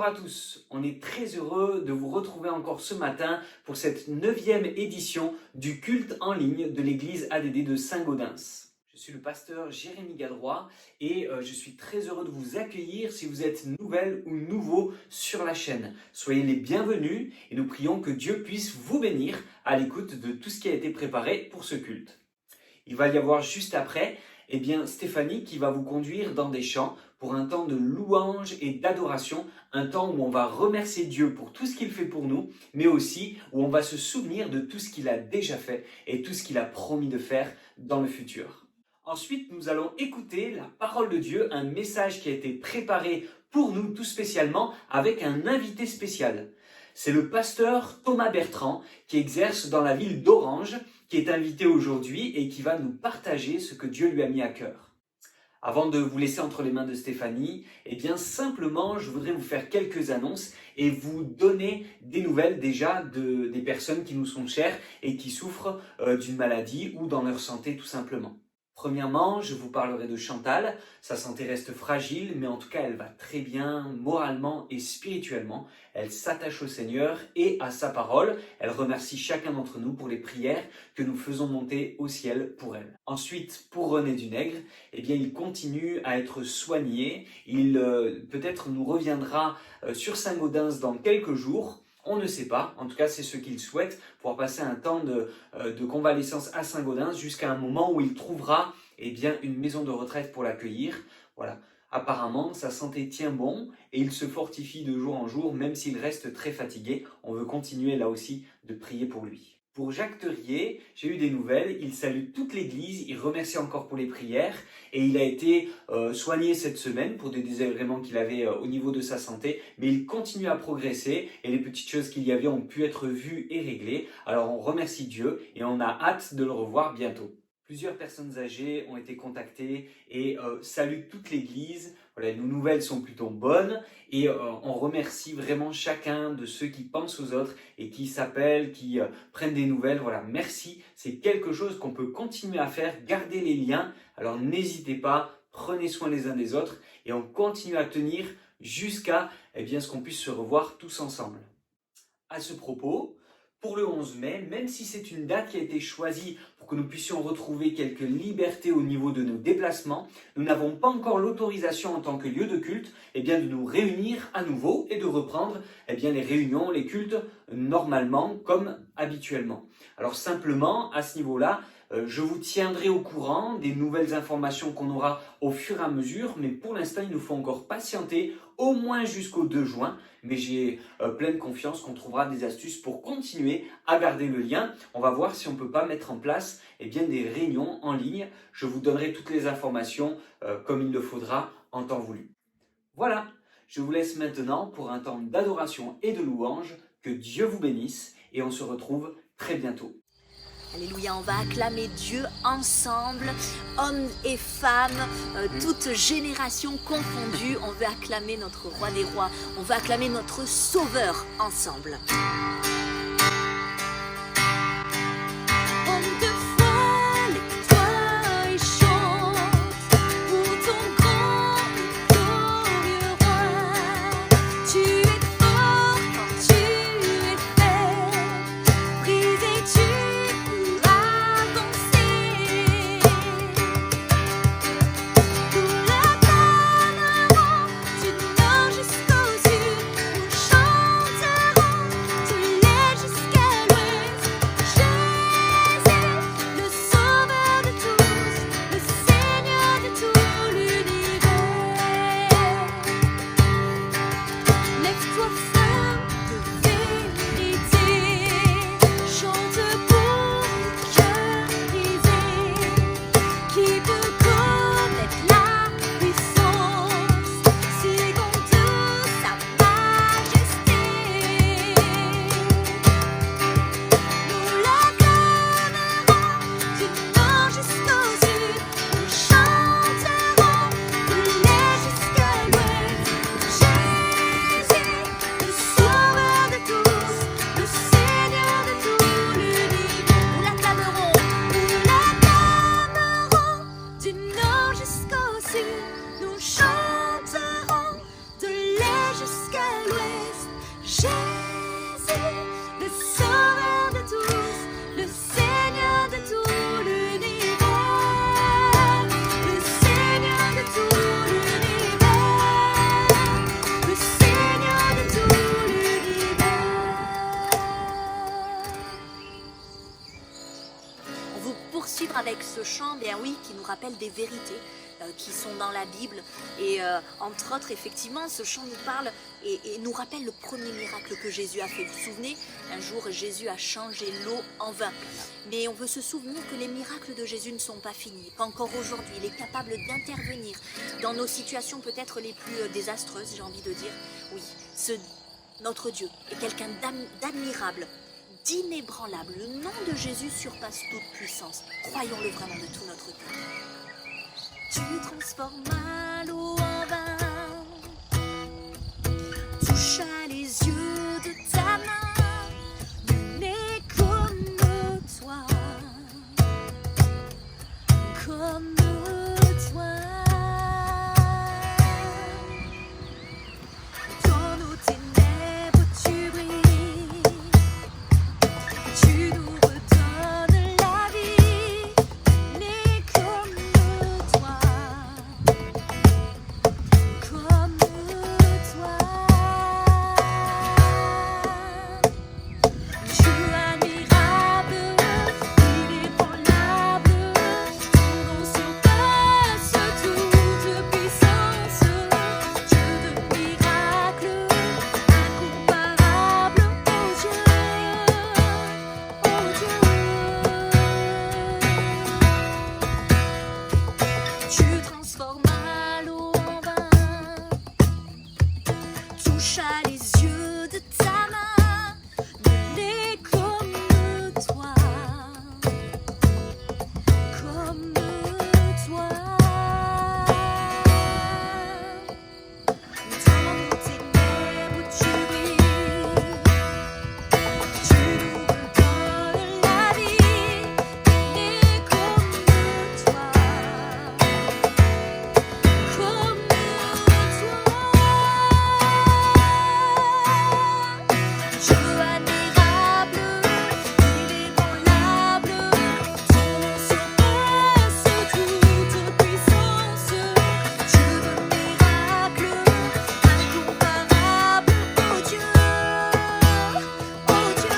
Bonjour à tous, on est très heureux de vous retrouver encore ce matin pour cette 9e édition du culte en ligne de l'église ADD de Saint-Gaudens. Je suis le pasteur Jérémy Gadrois et je suis très heureux de vous accueillir si vous êtes nouvelle ou nouveau sur la chaîne. Soyez les bienvenus et nous prions que Dieu puisse vous bénir à l'écoute de tout ce qui a été préparé pour ce culte. Il va y avoir juste après Stéphanie qui va vous conduire dans des chants pour un temps de louange et d'adoration, un temps où on va remercier Dieu pour tout ce qu'il fait pour nous, mais aussi où on va se souvenir de tout ce qu'il a déjà fait et tout ce qu'il a promis de faire dans le futur. Ensuite, nous allons écouter la parole de Dieu, un message qui a été préparé pour nous tout spécialement avec un invité spécial. C'est le pasteur Thomas Bertrand qui exerce dans la ville d'Orange, qui est invité aujourd'hui et qui va nous partager ce que Dieu lui a mis à cœur. Avant de vous laisser entre les mains de Stéphanie, simplement, je voudrais vous faire quelques annonces et vous donner des nouvelles déjà des personnes qui nous sont chères et qui souffrent d'une maladie ou dans leur santé tout simplement. Premièrement, je vous parlerai de Chantal. Sa santé reste fragile, mais en tout cas, elle va très bien moralement et spirituellement. Elle s'attache au Seigneur et à sa parole. Elle remercie chacun d'entre nous pour les prières que nous faisons monter au ciel pour elle. Ensuite, pour René Dunègre, il continue à être soigné. Il peut-être nous reviendra sur Saint-Gaudens dans quelques jours. On ne sait pas, en tout cas c'est ce qu'il souhaite, pouvoir passer un temps de convalescence à Saint-Gaudens jusqu'à un moment où il trouvera une maison de retraite pour l'accueillir. Voilà. Apparemment, sa santé tient bon et il se fortifie de jour en jour, même s'il reste très fatigué. On veut continuer là aussi de prier pour lui. Pour Jacques Terrier, j'ai eu des nouvelles, il salue toute l'église, il remercie encore pour les prières et il a été soigné cette semaine pour des désagréments qu'il avait au niveau de sa santé, mais il continue à progresser et les petites choses qu'il y avait ont pu être vues et réglées. Alors on remercie Dieu et on a hâte de le revoir bientôt. Plusieurs personnes âgées ont été contactées et saluent toute l'église. Voilà, nos nouvelles sont plutôt bonnes et on remercie vraiment chacun de ceux qui pensent aux autres et qui s'appellent, qui prennent des nouvelles. Voilà, merci, c'est quelque chose qu'on peut continuer à faire, garder les liens. Alors n'hésitez pas, prenez soin les uns des autres et on continue à tenir jusqu'à ce qu'on puisse se revoir tous ensemble. À ce propos, pour le 11 mai, même si c'est une date qui a été choisie pour que nous puissions retrouver quelques libertés au niveau de nos déplacements, nous n'avons pas encore l'autorisation en tant que lieu de culte de nous réunir à nouveau et de reprendre les réunions, les cultes normalement comme habituellement. Alors simplement, à ce niveau-là, je vous tiendrai au courant des nouvelles informations qu'on aura au fur et à mesure, mais pour l'instant, il nous faut encore patienter au moins jusqu'au 2 juin. Mais j'ai pleine confiance qu'on trouvera des astuces pour continuer à garder le lien. On va voir si on ne peut pas mettre en place des réunions en ligne. Je vous donnerai toutes les informations comme il le faudra en temps voulu. Voilà, je vous laisse maintenant pour un temps d'adoration et de louange. Que Dieu vous bénisse et on se retrouve très bientôt. Alléluia, on va acclamer Dieu ensemble, hommes et femmes, toutes générations confondues. On veut acclamer notre roi des rois, on veut acclamer notre sauveur ensemble. Jusqu'aux yeux, nous chanterons tous les poursuivre avec ce chant, bien oui, qui nous rappelle des vérités qui sont dans la Bible. Et entre autres, effectivement, ce chant nous parle et nous rappelle le premier miracle que Jésus a fait. Vous vous souvenez, un jour, Jésus a changé l'eau en vin. Mais on veut se souvenir que les miracles de Jésus ne sont pas finis, qu'encore aujourd'hui, il est capable d'intervenir dans nos situations peut-être les plus désastreuses, j'ai envie de dire. Oui, notre Dieu est quelqu'un d'admirable, d'inébranlable. Le nom de Jésus surpasse toute puissance. Croyons-le vraiment de tout notre cœur. Tu transformas l'eau en vin, toucha les yeux de ta main, nul n'est comme toi, comme toi. Dans nos ténèbres tu brilles, tu nous redonnes la vie, nul n'est comme toi, comme toi. Dieu admirable, inébranlable, ton nom surpasse toute puissance. Dieu de miracles, incomparable, oh Dieu, oh Dieu. Tu transformas l'eau en vin, toucha les yeux de ta main, nul n'est comme toi, comme toi. Dans nos ténèbres tu brilles, tu nous redonnes la vie, nul n'est comme toi, comme toi. Dieu admirable, inébranlable, ton nom surpasse toute puissance. Dieu de miracles, incomparable, oh Dieu, oh Dieu.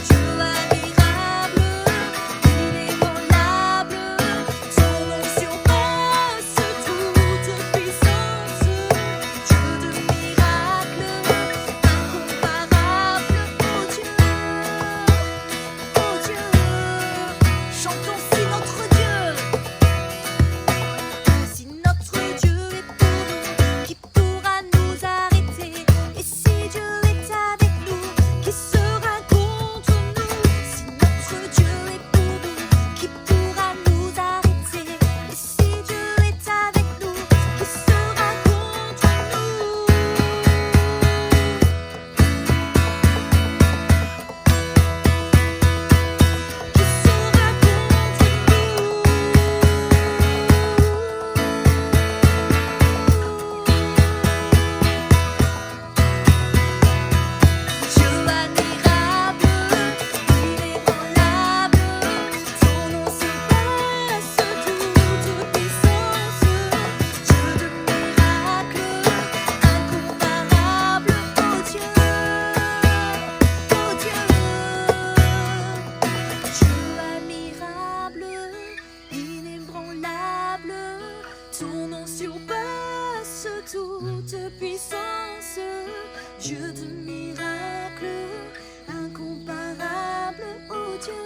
Dieu admirable, inébranlable, ton nom surpasse toute puissance. Dieu de miracles, incomparable, oh Dieu, oh Dieu. Chantons si notre Dieu est pour nous, qui pourra nous arrêter? Et si Dieu est avec nous, qui sera contre nous? Si notre Dieu est pour nous, qui pourra nous arrêter? Et si Dieu est avec nous, qui sera contre nous? Qui sera Dieu admirable, inébranlable, ton nom surpasse toute puissance. Dieu de miracles, incomparable, oh Dieu, oh Dieu. Dieu admirable, inébranlable, ton nom surpasse toute puissance. Dieu de miracles, incomparable, oh Dieu,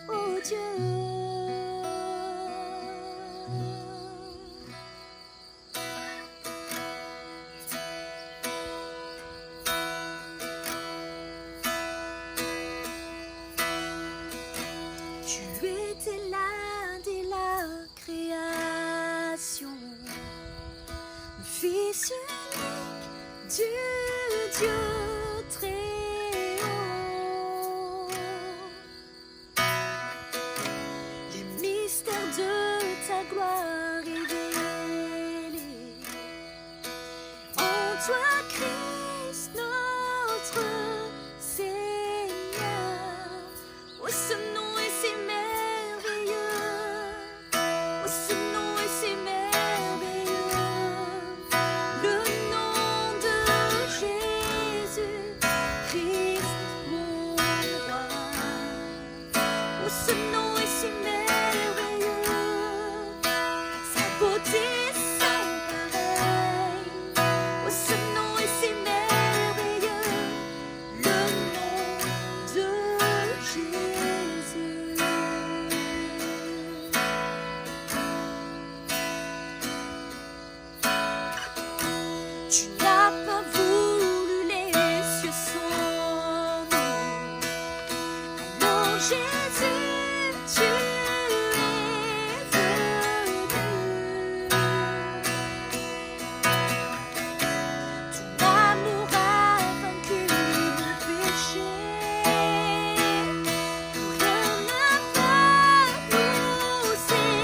oh Dieu. Tu étais là dès la création, Fils unique du Dieu très haut. Les mystères de ta gloire révélés en toi, Christ, notre Seigneur. Oh, ce nom est si merveilleux, oh, ce nom est si merveilleux, le nom de Jésus, Christ mon roi. ce nom est si merveilleux, sa beauté sans pareil. Oh, ce nom est si merveilleux, le nom de Jésus. Tu n'as pas voulu les cieux sans nom. Alors Jésus, tu es venu. Ton amour a vaincu mon péché. Rien ne peut nous séparer.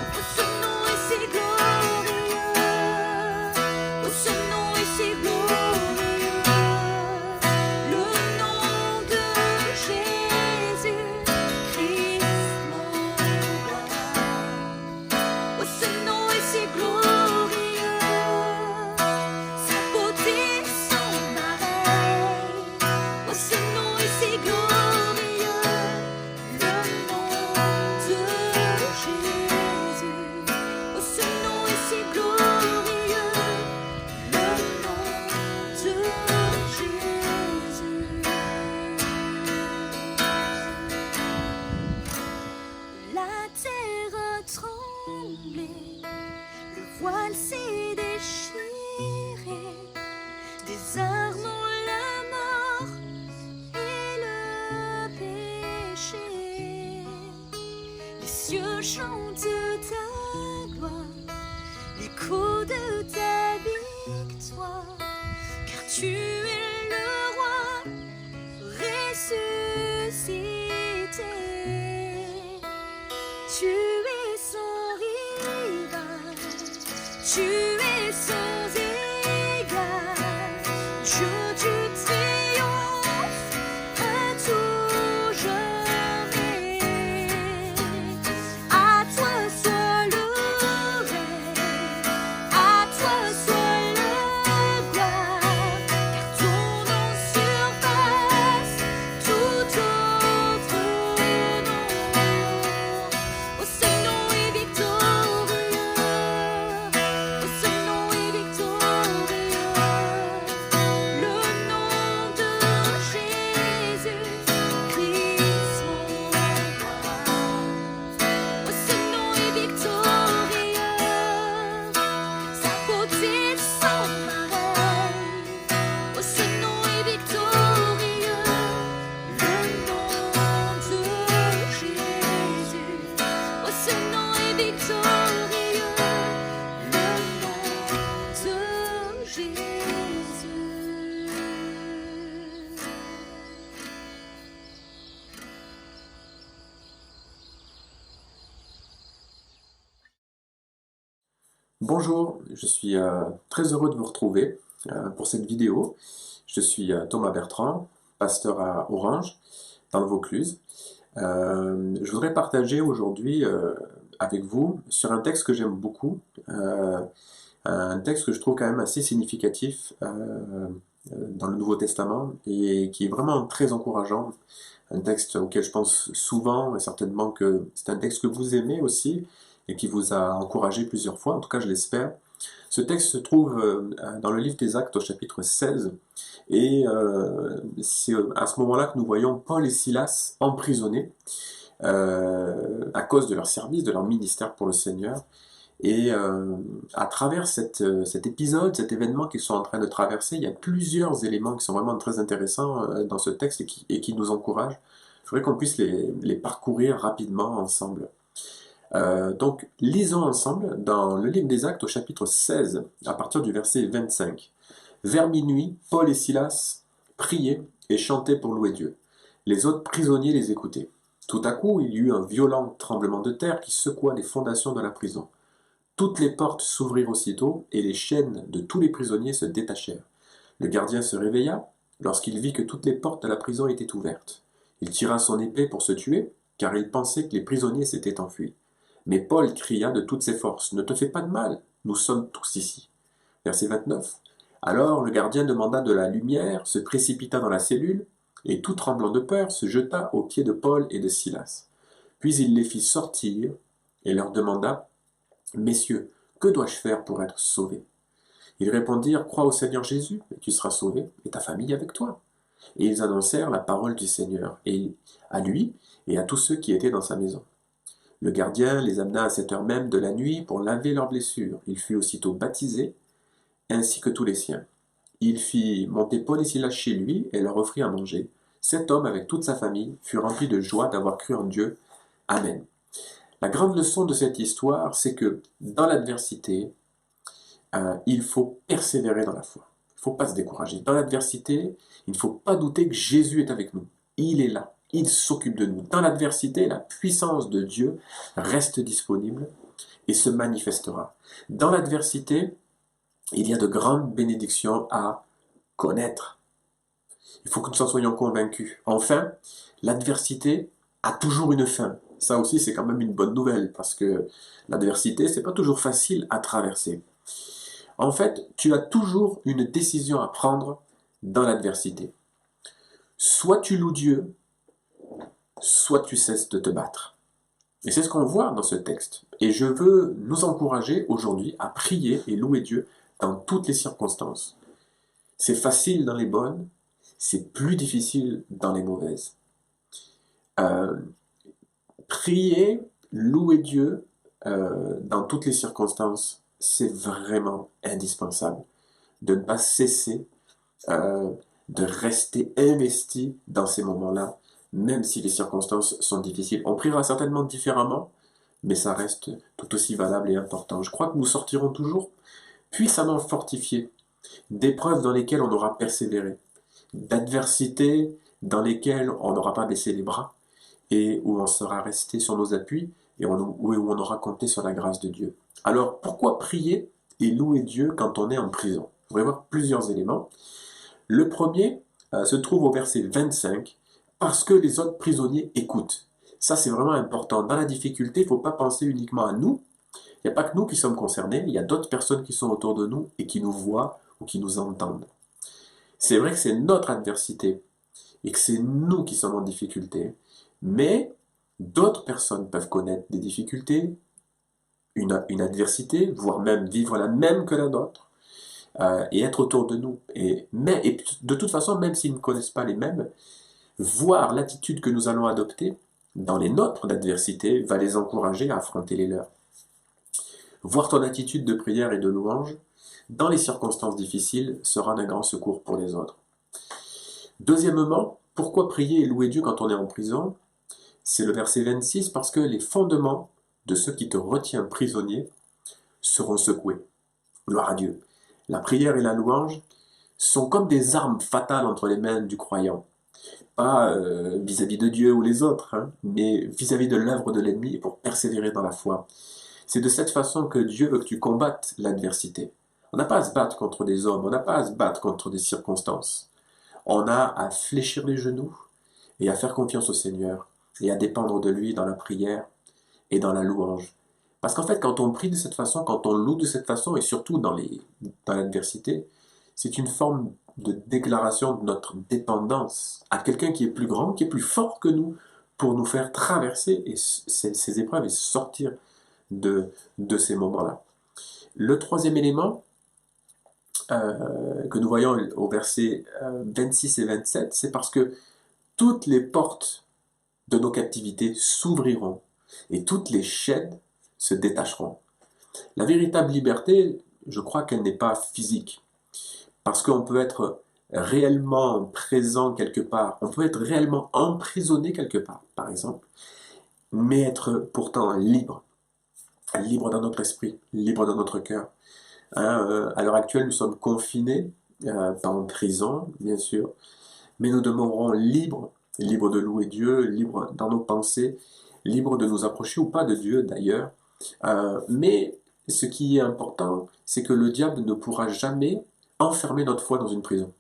Oh, ce nom est si glorieux. Oh, ce nom est si glorieux. Le nom de Jésus-Christ, mon roi. Oh, ce nom est si glorieux, sa beauté sans pareil. Oh, ce nom est si glorieux, le nom de Jésus. Oh, ce nom est si glorieux, le nom de Jésus. La terre a tremblé, le voile s'est déchiré, des armes la mort et le péché. Les cieux chantent ta gloire, l'écho de ta victoire, car tu es le roi ressuscité. Tu es sans rival, tu es sans égal, Dieu du triomphe à tout jamais. À toi soit le règne, à toi soit le gloire, car ton nom surpasse tout autre nom. Oh, ce nom est victorieux, oh, ce nom est victorieux, le nom de Jésus-Christ, mon roi. Oh, ce nom est victorieux, sa beauté sans pareil. Oh, ce nom est victorieux, le nom de Jésus. Oh, ce nom est victorieux, le nom de Jésus. Bonjour, je suis très heureux de vous retrouver pour cette vidéo. Je suis Thomas Bertrand, pasteur à Orange, dans le Vaucluse. Je voudrais partager aujourd'hui avec vous sur un texte que j'aime beaucoup, un texte que je trouve quand même assez significatif dans le Nouveau Testament et qui est vraiment très encourageant. Un texte auquel je pense souvent et certainement que c'est un texte que vous aimez aussi et qui vous a encouragé plusieurs fois, en tout cas je l'espère. Ce texte se trouve dans le livre des Actes au chapitre 16 et c'est à ce moment-là que nous voyons Paul et Silas emprisonnés à cause de leur service, de leur ministère pour le Seigneur. Et à travers cet épisode, cet événement qu'ils sont en train de traverser, il y a plusieurs éléments qui sont vraiment très intéressants dans ce texte et qui nous encouragent. Je voudrais qu'on puisse les parcourir rapidement ensemble. Donc, lisons ensemble dans le livre des Actes au chapitre 16, à partir du verset 25. Vers minuit, Paul et Silas priaient et chantaient pour louer Dieu. Les autres prisonniers les écoutaient. Tout à coup, il y eut un violent tremblement de terre qui secoua les fondations de la prison. Toutes les portes s'ouvrirent aussitôt et les chaînes de tous les prisonniers se détachèrent. Le gardien se réveilla lorsqu'il vit que toutes les portes de la prison étaient ouvertes. Il tira son épée pour se tuer, car il pensait que les prisonniers s'étaient enfuis. Mais Paul cria de toutes ses forces, « Ne te fais pas de mal, nous sommes tous ici. » Verset 29. Alors le gardien demanda de la lumière, se précipita dans la cellule, et tout tremblant de peur, se jeta aux pieds de Paul et de Silas. Puis il les fit sortir et leur demanda, « Messieurs, que dois-je faire pour être sauvé ?» Ils répondirent, « Crois au Seigneur Jésus, et tu seras sauvé, et ta famille avec toi. » Et ils annoncèrent la parole du Seigneur, et à lui et à tous ceux qui étaient dans sa maison. Le gardien les amena à cette heure même de la nuit pour laver leurs blessures. Il fut aussitôt baptisé, ainsi que tous les siens. Il fit monter Paul et Silas chez lui et leur offrit à manger. Cet homme, avec toute sa famille, fut rempli de joie d'avoir cru en Dieu. Amen. La grande leçon de cette histoire, c'est que dans l'adversité, il faut persévérer dans la foi. Il ne faut pas se décourager. Dans l'adversité, il ne faut pas douter que Jésus est avec nous. Il est là. Il s'occupe de nous. Dans l'adversité, la puissance de Dieu reste disponible et se manifestera. Dans l'adversité, il y a de grandes bénédictions à connaître. Il faut que nous en soyons convaincus. Enfin, l'adversité a toujours une fin. Ça aussi, c'est quand même une bonne nouvelle, parce que l'adversité, c'est pas toujours facile à traverser. En fait, tu as toujours une décision à prendre dans l'adversité. Soit tu loues Dieu, soit tu cesses de te battre. Et c'est ce qu'on voit dans ce texte. Et je veux nous encourager aujourd'hui à prier et louer Dieu dans toutes les circonstances. C'est facile dans les bonnes, c'est plus difficile dans les mauvaises. Prier, louer Dieu dans toutes les circonstances, c'est vraiment indispensable. De ne pas cesser de rester investi dans ces moments-là, même si les circonstances sont difficiles. On priera certainement différemment, mais ça reste tout aussi valable et important. Je crois que nous sortirons toujours puissamment fortifiés d'épreuves dans lesquelles on aura persévéré, d'adversités dans lesquelles on n'aura pas baissé les bras et où on sera resté sur nos appuis et où on aura compté sur la grâce de Dieu. Alors, pourquoi prier et louer Dieu quand on est en prison? On va voir plusieurs éléments. Le premier se trouve au verset 25, parce que les autres prisonniers écoutent. Ça, c'est vraiment important. Dans la difficulté, il ne faut pas penser uniquement à nous. Il n'y a pas que nous qui sommes concernés, il y a d'autres personnes qui sont autour de nous et qui nous voient ou qui nous entendent. C'est vrai que c'est notre adversité et que c'est nous qui sommes en difficulté, mais d'autres personnes peuvent connaître des difficultés, une adversité, voire même vivre la même que la nôtre, et être autour de nous. Et de toute façon, même s'ils ne connaissent pas les mêmes, voir l'attitude que nous allons adopter dans les nôtres d'adversité va les encourager à affronter les leurs. Voir ton attitude de prière et de louange dans les circonstances difficiles sera d'un grand secours pour les autres. Deuxièmement, pourquoi prier et louer Dieu quand on est en prison? C'est le verset 26, parce que les fondements de ce qui te retient prisonnier seront secoués. Gloire à Dieu. La prière et la louange sont comme des armes fatales entre les mains du croyant. Pas vis-à-vis de Dieu ou les autres, mais vis-à-vis de l'œuvre de l'ennemi pour persévérer dans la foi. C'est de cette façon que Dieu veut que tu combattes l'adversité. On n'a pas à se battre contre des hommes, on n'a pas à se battre contre des circonstances. On a à fléchir les genoux et à faire confiance au Seigneur et à dépendre de lui dans la prière et dans la louange. Parce qu'en fait, quand on prie de cette façon, quand on loue de cette façon, et surtout dans l'adversité, c'est une forme de déclaration de notre dépendance à quelqu'un qui est plus grand, qui est plus fort que nous, pour nous faire traverser ces épreuves et sortir de ces moments-là. Le troisième élément que nous voyons au verset 26 et 27, c'est parce que toutes les portes de nos captivités s'ouvriront et toutes les chaînes se détacheront. La véritable liberté, je crois qu'elle n'est pas physique, parce qu'on peut être réellement présent quelque part, on peut être réellement emprisonné quelque part, par exemple, mais être pourtant libre dans notre esprit, libre dans notre cœur. À l'heure actuelle, nous sommes confinés, pas en prison, bien sûr, mais nous demeurons libres de louer Dieu, libres dans nos pensées, libres de nous approcher ou pas de Dieu d'ailleurs. Mais ce qui est important, c'est que le diable ne pourra jamais enfermer notre foi dans une prison.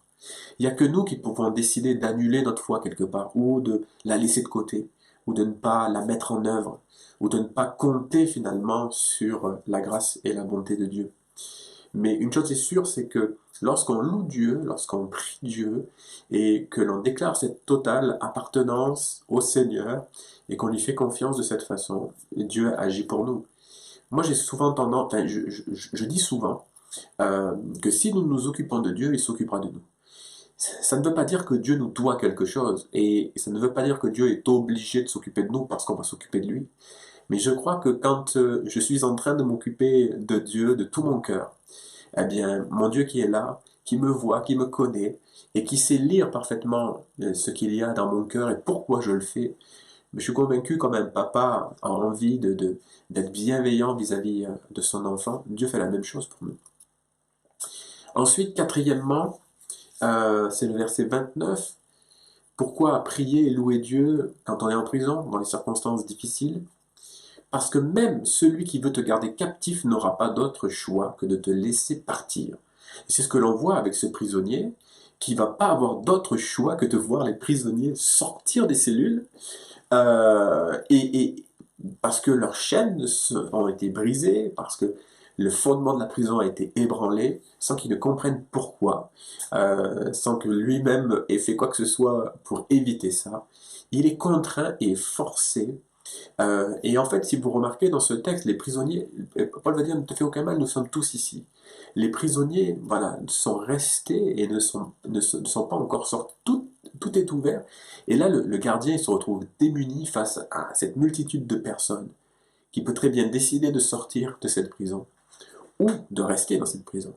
Il n'y a que nous qui pouvons décider d'annuler notre foi quelque part, ou de la laisser de côté, ou de ne pas la mettre en œuvre, ou de ne pas compter finalement sur la grâce et la bonté de Dieu. Mais une chose est sûre, c'est que lorsqu'on loue Dieu, lorsqu'on prie Dieu, et que l'on déclare cette totale appartenance au Seigneur, et qu'on lui fait confiance de cette façon, Dieu agit pour nous. Moi, j'ai souvent tendance, enfin, je dis souvent que si nous nous occupons de Dieu, il s'occupera de nous. Ça ne veut pas dire que Dieu nous doit quelque chose, et ça ne veut pas dire que Dieu est obligé de s'occuper de nous parce qu'on va s'occuper de lui. Mais je crois que quand je suis en train de m'occuper de Dieu de tout mon cœur, eh bien, mon Dieu qui est là, qui me voit, qui me connaît, et qui sait lire parfaitement ce qu'il y a dans mon cœur et pourquoi je le fais, je suis convaincu comme un papa a envie d'être bienveillant vis-à-vis de son enfant. Dieu fait la même chose pour nous. Ensuite, quatrièmement, c'est le verset 29. Pourquoi prier et louer Dieu quand on est en prison, dans les circonstances difficiles? Parce que même celui qui veut te garder captif n'aura pas d'autre choix que de te laisser partir. Et c'est ce que l'on voit avec ce prisonnier, qui va pas avoir d'autre choix que de voir les prisonniers sortir des cellules, et parce que leurs chaînes ont été brisées, parce que le fondement de la prison a été ébranlé, sans qu'ils ne comprennent pourquoi, sans que lui-même ait fait quoi que ce soit pour éviter ça. Il est contraint et forcé. Et en fait, si vous remarquez dans ce texte, les prisonniers, Paul va dire, ne te fais aucun mal, nous sommes tous ici. Les prisonniers, voilà, sont restés et ne sont pas encore sortis. Tout est ouvert. Et là, le gardien il se retrouve démuni face à cette multitude de personnes qui peut très bien décider de sortir de cette prison ou de rester dans cette prison.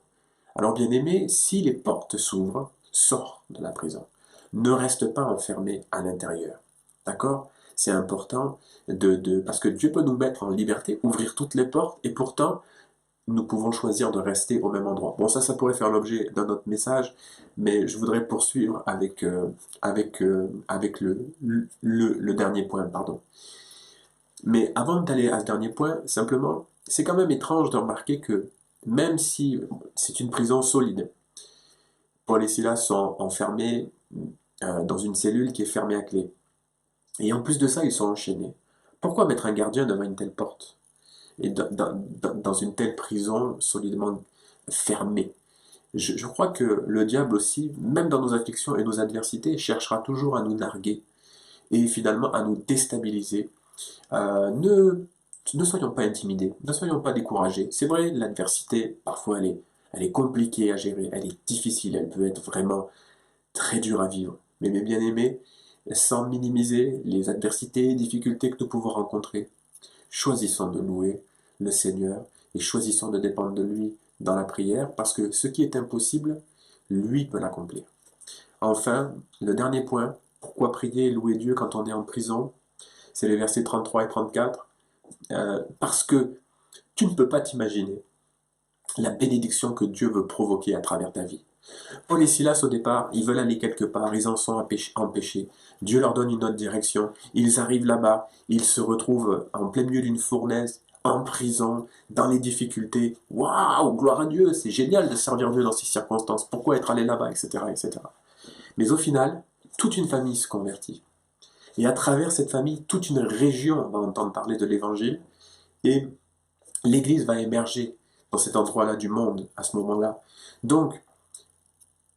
Alors, bien aimé, si les portes s'ouvrent, sors de la prison. Ne reste pas enfermé à l'intérieur. D'accord? C'est important parce que Dieu peut nous mettre en liberté, ouvrir toutes les portes, et pourtant, nous pouvons choisir de rester au même endroit. Bon, ça pourrait faire l'objet d'un autre message, mais je voudrais poursuivre avec le dernier point, pardon. Mais avant d'aller à ce dernier point, simplement, c'est quand même étrange de remarquer que même si c'est une prison solide, Paul et Silas sont enfermés dans une cellule qui est fermée à clé. Et en plus de ça, ils sont enchaînés. Pourquoi mettre un gardien devant une telle porte? Et dans une telle prison solidement fermée? Je crois que le diable aussi, même dans nos afflictions et nos adversités, cherchera toujours à nous narguer et finalement à nous déstabiliser. Ne soyons pas intimidés, ne soyons pas découragés. C'est vrai, l'adversité, parfois, elle est compliquée à gérer, elle est difficile, elle peut être vraiment très dure à vivre. Mais mes bien-aimés, sans minimiser les adversités et difficultés que nous pouvons rencontrer, choisissons de louer le Seigneur et choisissons de dépendre de lui dans la prière, parce que ce qui est impossible, lui peut l'accomplir. Enfin, le dernier point, pourquoi prier et louer Dieu quand on est en prison? C'est les versets 33 et 34. Parce que tu ne peux pas t'imaginer la bénédiction que Dieu veut provoquer à travers ta vie. Paul et Silas, au départ, ils veulent aller quelque part, ils en sont empêchés. Dieu leur donne une autre direction. Ils arrivent là-bas, ils se retrouvent en plein milieu d'une fournaise, en prison, dans les difficultés. Waouh, gloire à Dieu, c'est génial de servir Dieu dans ces circonstances. Pourquoi être allé là-bas, etc., etc. Mais au final, toute une famille se convertit. Et à travers cette famille, toute une région va entendre parler de l'Évangile. Et l'Église va émerger dans cet endroit-là du monde, à ce moment-là. Donc,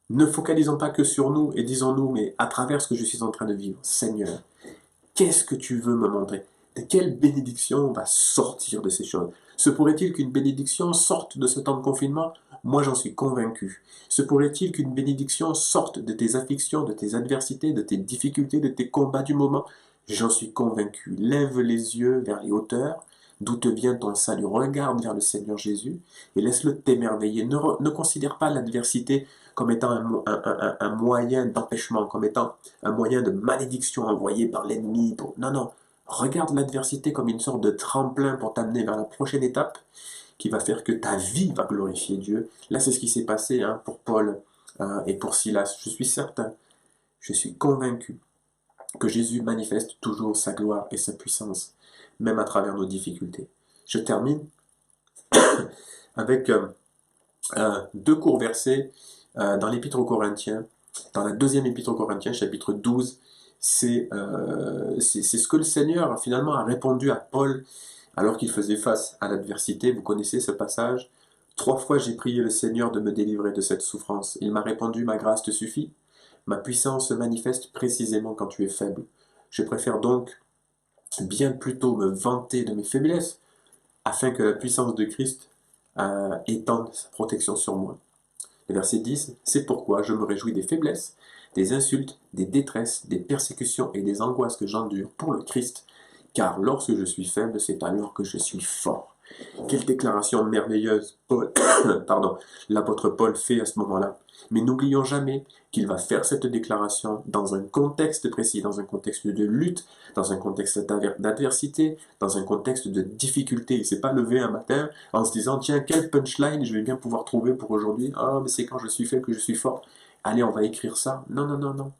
ne focalisons pas que sur nous et disons-nous, mais à travers ce que je suis en train de vivre, Seigneur, qu'est-ce que tu veux me montrer? De quelle bénédiction va sortir de ces choses? Se pourrait-il qu'une bénédiction sorte de ce temps de confinement? Moi, j'en suis convaincu. Se pourrait-il qu'une bénédiction sorte de tes afflictions, de tes adversités, de tes difficultés, de tes combats du moment? J'en suis convaincu. Lève les yeux vers les hauteurs, d'où te vient ton salut. Regarde vers le Seigneur Jésus et laisse-le t'émerveiller. Ne considère pas l'adversité comme étant un moyen d'empêchement, comme étant un moyen de malédiction envoyé par l'ennemi. Non, non. Regarde l'adversité comme une sorte de tremplin pour t'amener vers la prochaine étape qui va faire que ta vie va glorifier Dieu. Là, c'est ce qui s'est passé pour Paul et pour Silas. Je suis certain, je suis convaincu que Jésus manifeste toujours sa gloire et sa puissance, même à travers nos difficultés. Je termine avec deux courts versets dans l'Épître aux Corinthiens, dans la deuxième Épître aux Corinthiens, chapitre 12. C'est ce que le Seigneur finalement a répondu à Paul alors qu'il faisait face à l'adversité. Vous connaissez ce passage. 3 fois j'ai prié le Seigneur de me délivrer de cette souffrance. Il m'a répondu, ma grâce te suffit. Ma puissance se manifeste précisément quand tu es faible. Je préfère donc bien plutôt me vanter de mes faiblesses, afin que la puissance de Christ étende sa protection sur moi. Le verset 10, c'est pourquoi je me réjouis des faiblesses, des insultes, des détresses, des persécutions et des angoisses que j'endure pour le Christ, car lorsque je suis faible, c'est alors que je suis fort. Quelle déclaration merveilleuse l'apôtre Paul fait à ce moment-là. Mais n'oublions jamais qu'il va faire cette déclaration dans un contexte précis, dans un contexte de lutte, dans un contexte d'adversité, dans un contexte de difficulté. Il ne s'est pas levé un matin en se disant « Tiens, quel punchline je vais bien pouvoir trouver pour aujourd'hui. Ah, mais c'est quand je suis faible que je suis fort. Allez, on va écrire ça. » Non, non, non, non.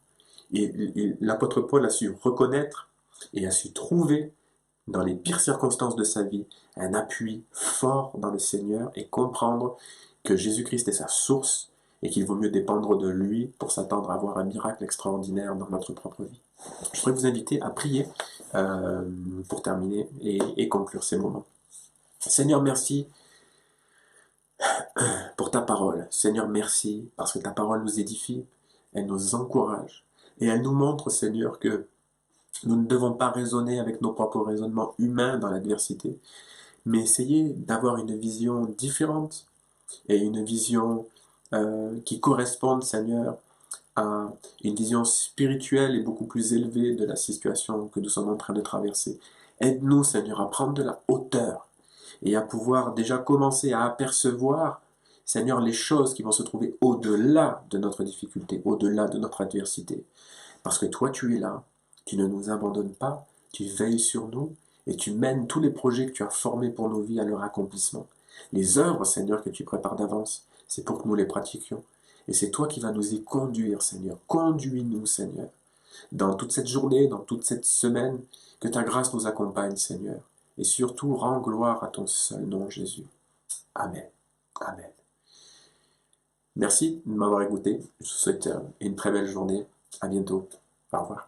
Et l'apôtre Paul a su reconnaître et a su trouver dans les pires circonstances de sa vie, un appui fort dans le Seigneur et comprendre que Jésus-Christ est sa source et qu'il vaut mieux dépendre de lui pour s'attendre à avoir un miracle extraordinaire dans notre propre vie. Je voudrais vous inviter à prier pour terminer et conclure ces moments. Seigneur, merci pour ta parole. Seigneur, merci parce que ta parole nous édifie, elle nous encourage et elle nous montre, Seigneur, que nous ne devons pas raisonner avec nos propres raisonnements humains dans l'adversité, mais essayer d'avoir une vision différente et une vision qui corresponde, Seigneur, à une vision spirituelle et beaucoup plus élevée de la situation que nous sommes en train de traverser. Aide-nous, Seigneur, à prendre de la hauteur et à pouvoir déjà commencer à apercevoir, Seigneur, les choses qui vont se trouver au-delà de notre difficulté, au-delà de notre adversité. Parce que toi, tu es là. Tu ne nous abandonnes pas, tu veilles sur nous et tu mènes tous les projets que tu as formés pour nos vies à leur accomplissement. Les œuvres, Seigneur, que tu prépares d'avance, c'est pour que nous les pratiquions. Et c'est toi qui vas nous y conduire, Seigneur. Conduis-nous, Seigneur, dans toute cette journée, dans toute cette semaine, que ta grâce nous accompagne, Seigneur. Et surtout, rends gloire à ton seul nom, Jésus. Amen. Amen. Merci de m'avoir écouté. Je vous souhaite une très belle journée. À bientôt. Au revoir.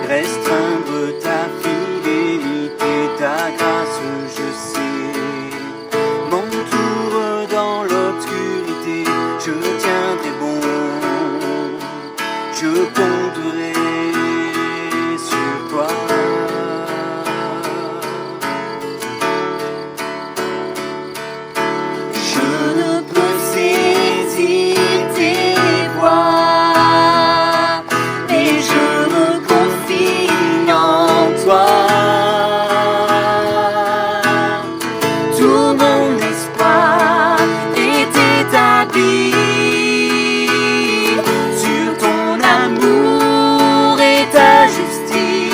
Restreindre ta fidélité, ta grâce, je sais, m'entoure dans l'obscurité, je tiendrai bon, je compterai sur toi. Je ne peux saisir tes voies, mais je me confie en toi. Tout mon espoir est établi sur ton amour et ta justice.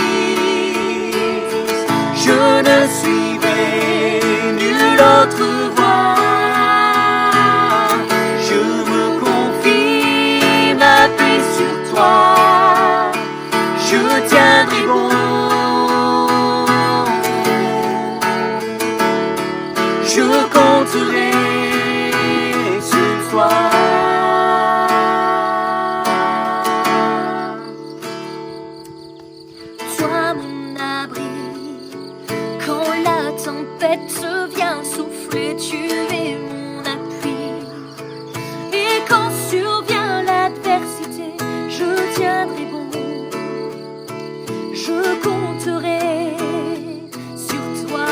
Je ne suivrai nulle autre voie. Je me confie ma paix sur toi. Je tiendrai bon. Je compterai sur toi. Toi mon abri, quand la tempête vient souffler, tu es mon appui. Et quand survient l'adversité, je tiendrai bon. Je compterai sur toi.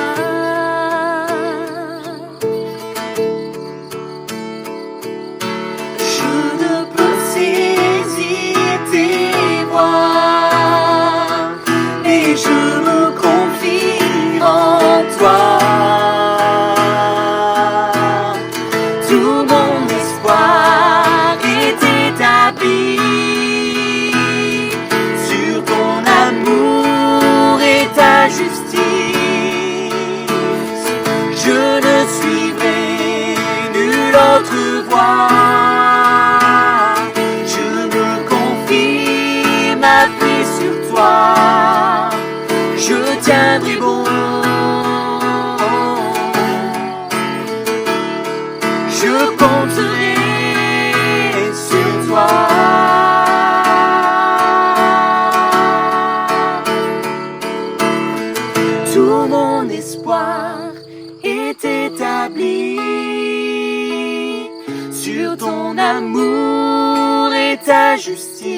Je ne peux saisir tes voies, mais je me confie en toi. Tout mon toi, je tiendrai bon. Je compterai sur toi. Tout mon espoir est établi sur ton amour et ta justice.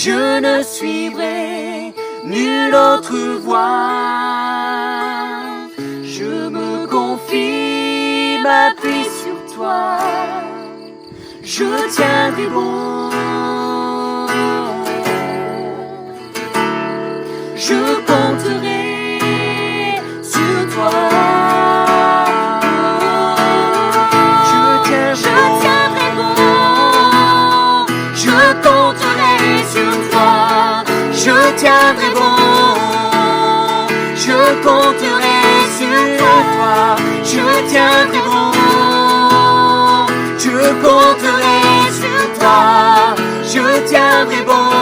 Je ne suivrai nulle autre voie. Je me confie, m'appuie sur toi. Je tiendrai bon. Je compterai sur toi. Je tiendrai bon. Je compterai sur toi. Je tiendrai bon. Je compterai sur toi. Je tiendrai bon. Je compterai sur toi. Je tiendrai bon.